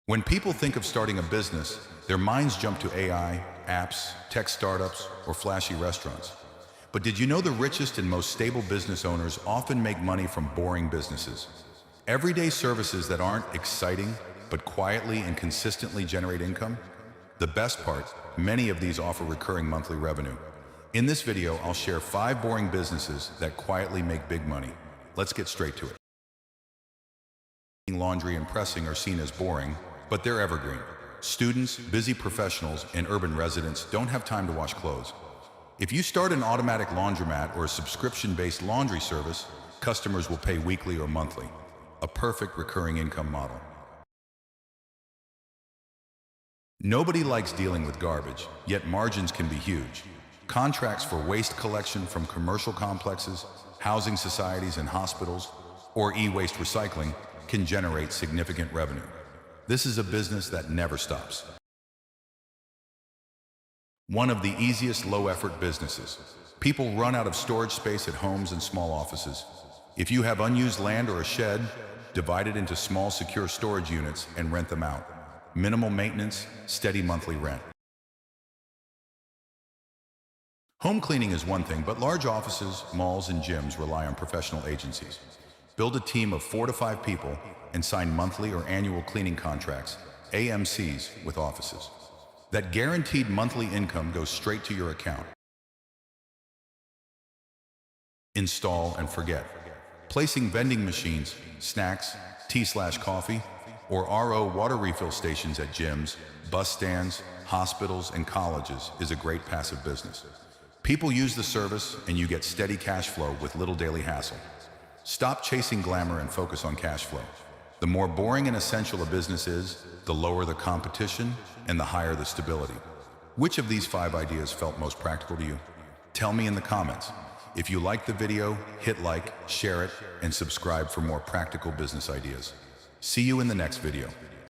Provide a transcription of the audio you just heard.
When people think of starting a business, their minds jump to AI, apps, tech startups, or flashy restaurants. But did you know the richest and most stable business owners often make money from boring businesses? Everyday services that aren't exciting, but quietly and consistently generate income? The best part, many of these offer recurring monthly revenue. In this video, I'll share 5 boring businesses that quietly make big money. Let's get straight to it. Laundry and pressing are seen as boring, but they're evergreen. Students, busy professionals, and urban residents don't have time to wash clothes. If you start an automatic laundromat or a subscription-based laundry service, customers will pay weekly or monthly. A perfect recurring income model. Nobody likes dealing with garbage, yet margins can be huge. Contracts for waste collection from commercial complexes, housing societies and hospitals, or e-waste recycling can generate significant revenue. This is a business that never stops. One of the easiest low-effort businesses. People run out of storage space at homes and small offices. If you have unused land or a shed, divide it into small secure storage units and rent them out. Minimal maintenance, steady monthly rent. Home cleaning is one thing, but large offices, malls, and gyms rely on professional agencies. Build a team of 4 to 5 people and sign monthly or annual cleaning contracts, AMCs, with offices. That guaranteed monthly income goes straight to your account. Install and forget. Placing vending machines, snacks, tea/coffee, or RO water refill stations at gyms, bus stands, hospitals, and colleges is a great passive business. People use the service and you get steady cash flow with little daily hassle. Stop chasing glamour and focus on cash flow. The more boring and essential a business is, the lower the competition and the higher the stability. Which of these 5 ideas felt most practical to you? Tell me in the comments. If you liked the video, hit like, share it, and subscribe for more practical business ideas. See you in the next video.